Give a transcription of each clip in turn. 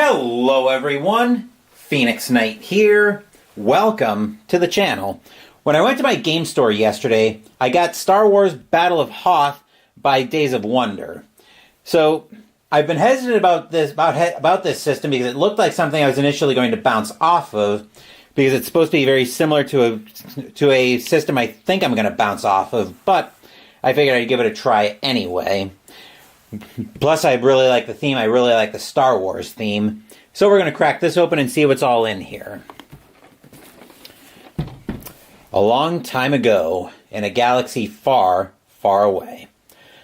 Hello everyone, Phoenix Knight here. Welcome to the channel. When I went to my game store yesterday, I got Star Wars Battle of Hoth by Days of Wonder. So I've been hesitant about this system because it looked like something I was initially going to bounce off of, because it's supposed to be very similar to a system I think I'm going to bounce off of, but I figured I'd give it a try anyway. Plus, I really like the theme. I really like the Star Wars theme. So we're going to crack this open and see what's all in here. A long time ago, in a galaxy far, far away,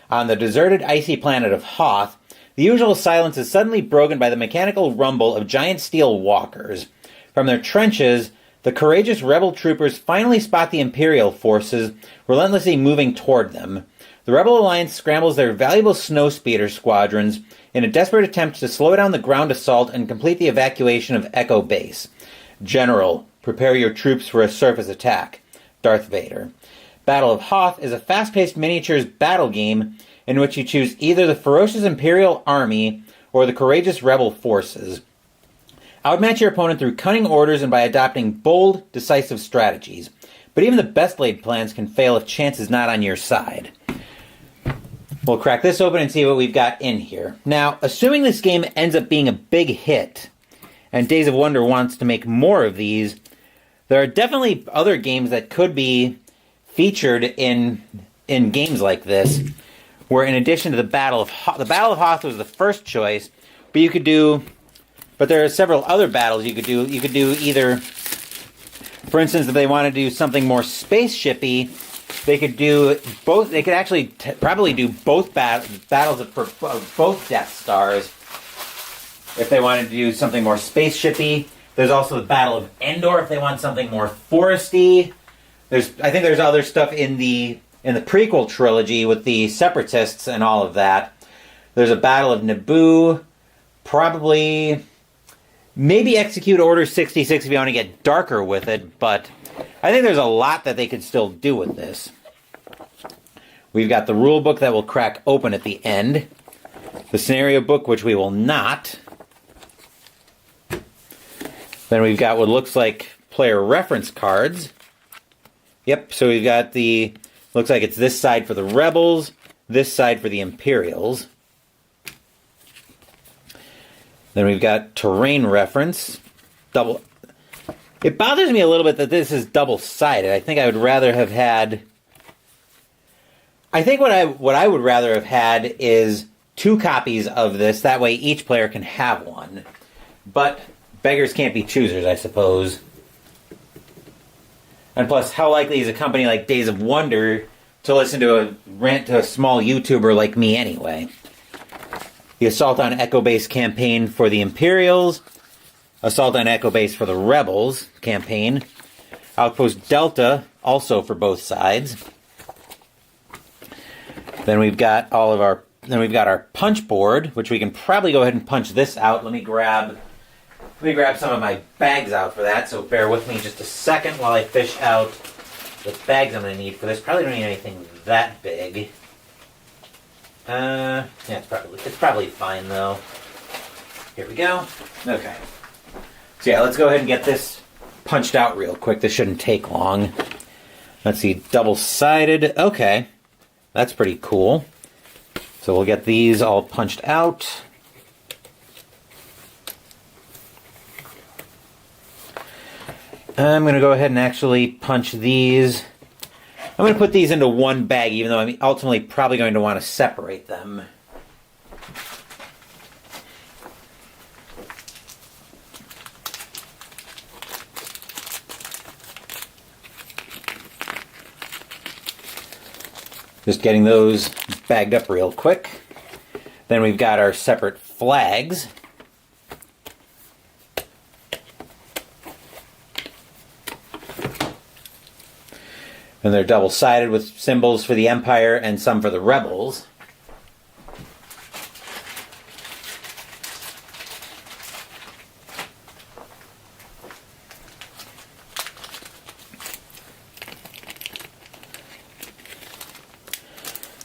on the deserted icy planet of Hoth, the usual silence is suddenly broken by the mechanical rumble of giant steel walkers. From their trenches, the courageous rebel troopers finally spot the Imperial forces relentlessly moving toward them. The Rebel Alliance scrambles their valuable snowspeeder squadrons in a desperate attempt to slow down the ground assault and complete the evacuation of Echo Base. General, prepare your troops for a surface attack. Darth Vader. Battle of Hoth is a fast-paced miniatures battle game in which you choose either the ferocious Imperial army or the courageous rebel forces. Outmatch your opponent through cunning orders and by adopting bold, decisive strategies. But even the best-laid plans can fail if chance is not on your side. We'll crack this open and see what we've got in here. Now, assuming this game ends up being a big hit, and Days of Wonder wants to make more of these, there are definitely other games that could be featured in games like this, where in addition to the Battle of Hoth was the first choice, but there are several other battles you could do. You could do either, for instance, if they want to do something more spaceshipy, they could do both. They could actually probably do both battles of both Death Stars if they wanted to do something more spaceshipy. There's also the Battle of Endor if they want something more foresty. I think there's other stuff in the prequel trilogy with the Separatists and all of that. There's a Battle of Naboo, probably maybe Execute Order 66 if you want to get darker with it, but I think there's a lot that they could still do with this. We've got the rule book that will crack open at the end. The scenario book, which we will not. Then we've got what looks like player reference cards. Yep, so we've got looks like it's this side for the Rebels, this side for the Imperials. Then we've got terrain reference. It bothers me a little bit that this is double-sided. I think I would rather have had... I think what I would rather have had is 2 copies of this. That way each player can have one. But beggars can't be choosers, I suppose. And plus, how likely is a company like Days of Wonder to listen to a rant to a small YouTuber like me anyway? The Assault on Echo Base campaign for the Imperials. Assault on Echo Base for the Rebels campaign. Outpost Delta, also for both sides. Then we've got our punch board, which we can probably go ahead and punch this out. Let me grab some of my bags out for that, so bear with me just a second while I fish out the bags I'm going to need for this. Probably don't need anything that big. Yeah, it's probably fine though. Here we go. Okay. So yeah, let's go ahead and get this punched out real quick. This shouldn't take long. Let's see, double-sided. Okay, that's pretty cool. So we'll get these all punched out. I'm going to go ahead and actually punch these. I'm going to put these into one bag, even though I'm ultimately probably going to want to separate them. Just getting those bagged up real quick. Then we've got our separate flags. And they're double-sided with symbols for the Empire and some for the Rebels.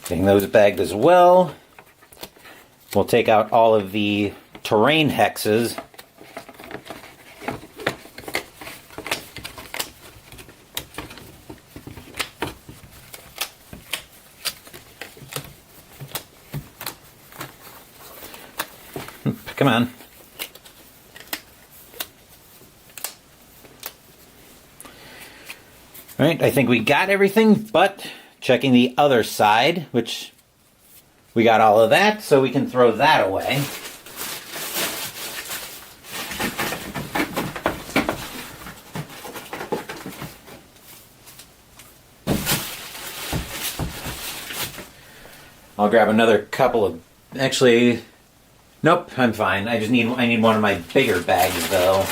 Getting those bagged as well. We'll take out all of the terrain hexes. Come on. All right, I think we got everything, but checking the other side, which we got all of that, so we can throw that away. I'll grab another couple of, actually, nope, I'm fine. I need one of my bigger bags though.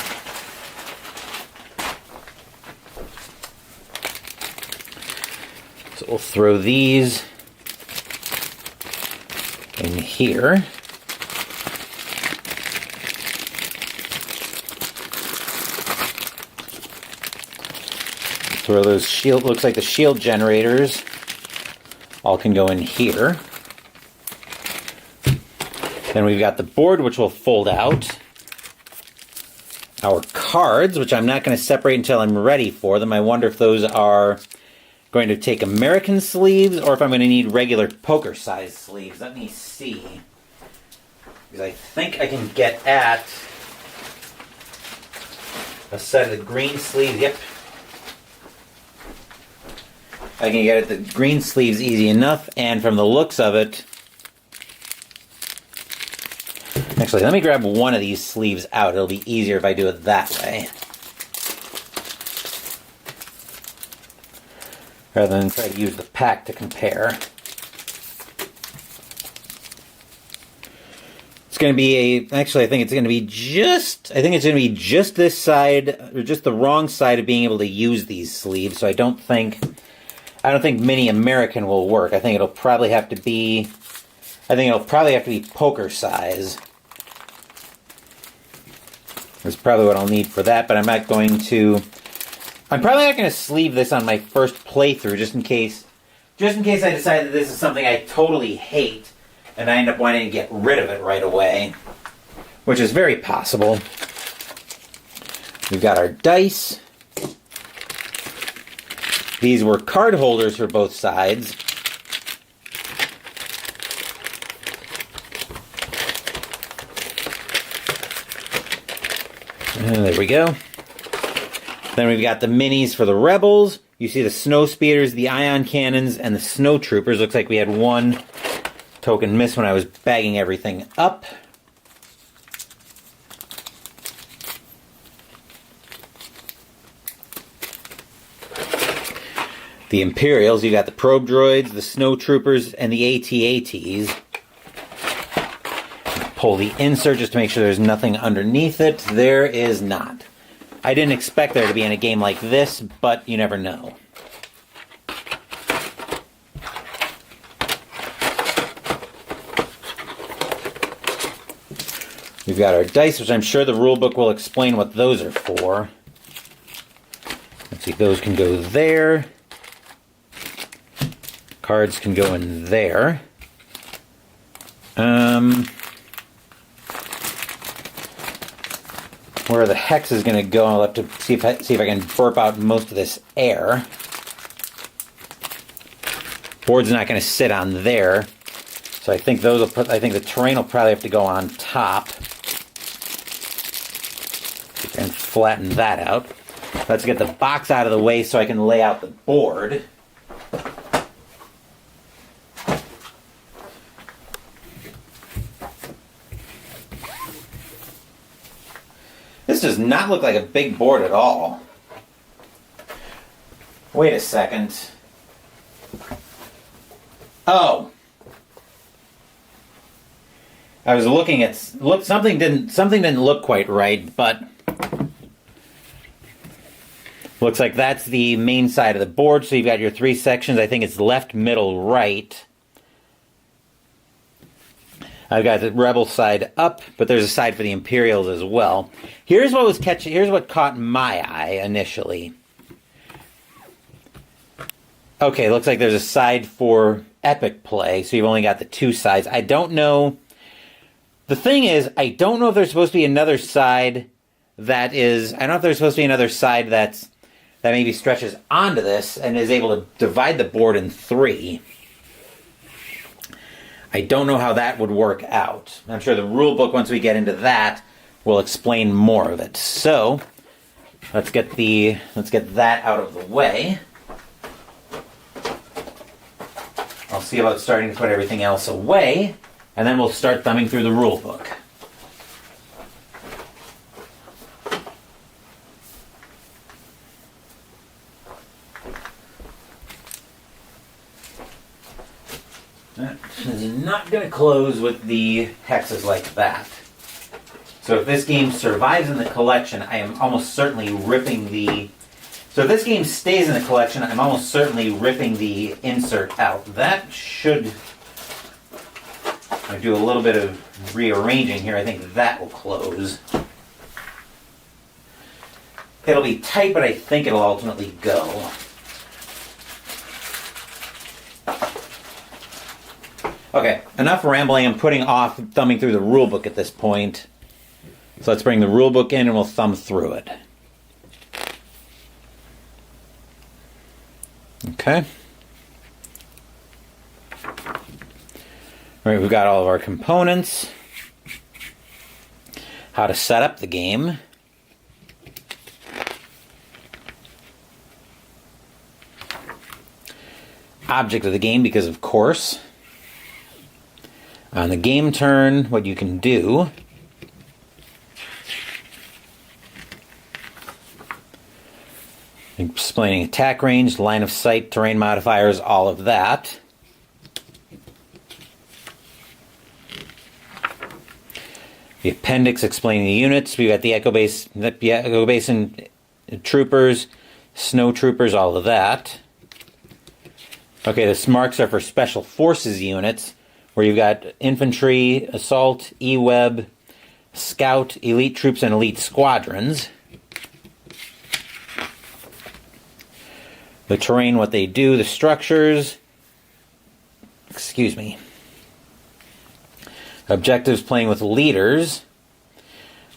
So we'll throw these in here. Throw those shield, looks like the shield generators all can go in here. Then we've got the board, which will fold out. Our cards, which I'm not going to separate until I'm ready for them. I wonder if those are going to take American sleeves or if I'm going to need regular poker size sleeves. Let me see. Because I think I can get at a set of the green sleeves. Yep. I can get at the green sleeves easy enough, and from the looks of it, actually, let me grab one of these sleeves out. It'll be easier if I do it that way, rather than try to use the pack to compare. It's going to be actually, I think it's going to be just this side, or just the wrong side of being able to use these sleeves, so I don't think Mini American will work. I think it'll probably have to be poker size. That's probably what I'll need for that, but I'm probably not going to sleeve this on my first playthrough, just in case I decide that this is something I totally hate, and I end up wanting to get rid of it right away, which is very possible. We've got our dice. These were card holders for both sides. And there we go. Then we've got the minis for the rebels. You see the snow speeders, the ion cannons, and the snow troopers. Looks like we had one token miss when I was bagging everything up. The Imperials, you got the probe droids, the snow troopers, and the AT-ATs. Pull the insert just to make sure there's nothing underneath it. There is not. I didn't expect there to be in a game like this, but you never know. We've got our dice, which I'm sure the rulebook will explain what those are for. Let's see, those can go there. Cards can go in there. Where the hex is going to go, I'll have to see if I can burp out most of this air. Board's not going to sit on there, so I think the terrain will probably have to go on top. And flatten that out. Let's get the box out of the way so I can lay out the board. This does not look like a big board at all. Wait a second. Oh. I was looking at something didn't look quite right, but looks like that's the main side of the board. So you've got your three sections. I think it's left, middle, right. I've got the Rebel side up, but there's a side for the Imperials as well. Here's what caught my eye initially. Okay, looks like there's a side for epic play, so you've only got the two sides. I don't know. The thing is, I don't know if there's supposed to be another side that is... I don't know if there's supposed to be another side that maybe stretches onto this and is able to divide the board in 3. I don't know how that would work out. I'm sure the rule book, once we get into that, will explain more of it. So, let's get that out of the way. I'll see about starting to put everything else away, and then we'll start thumbing through the rule book. That is not going to close with the hexes like that. So if this game survives in the collection, I am almost certainly ripping the... So if this game stays in the collection, I'm almost certainly ripping the insert out. That should... I do a little bit of rearranging here. I think that will close. It'll be tight, but I think it'll ultimately go. Okay, enough rambling. I'm putting off thumbing through the rule book at this point. So let's bring the rule book in and we'll thumb through it. Okay. All right, we've got all of our components. How to set up the game. Object of the game, because of course. On the game turn, what you can do. Explaining attack range, line of sight, terrain modifiers, all of that. The appendix explaining the units. We've got the Echo Basin troopers, snow troopers, all of that. Okay, the marks are for special forces units, where you've got infantry, assault, E-web, scout, elite troops, and elite squadrons. The terrain, what they do, the structures. Excuse me. Objectives, playing with leaders,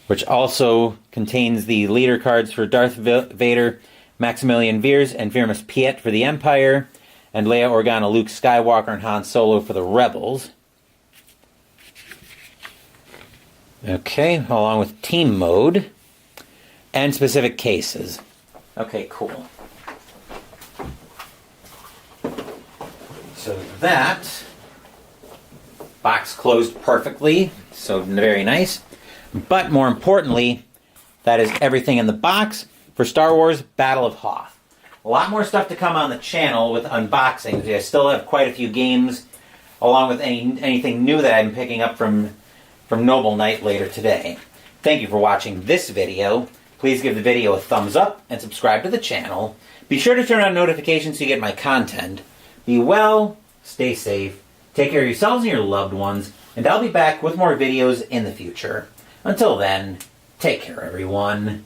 which also contains the leader cards for Darth Vader, Maximilian Veers, and Firmus Piet for the Empire, and Leia Organa, Luke Skywalker, and Han Solo for the Rebels. Okay, along with team mode and specific cases. Okay, cool. So that box closed perfectly, so very nice. But more importantly, that is everything in the box for Star Wars Battle of Hoth. A lot more stuff to come on the channel with unboxings. I still have quite a few games, along with anything new that I'm picking up from Noble Knight later today. Thank you for watching this video. Please give the video a thumbs up and subscribe to the channel. Be sure to turn on notifications so you get my content. Be well, stay safe, take care of yourselves and your loved ones, and I'll be back with more videos in the future. Until then, take care everyone.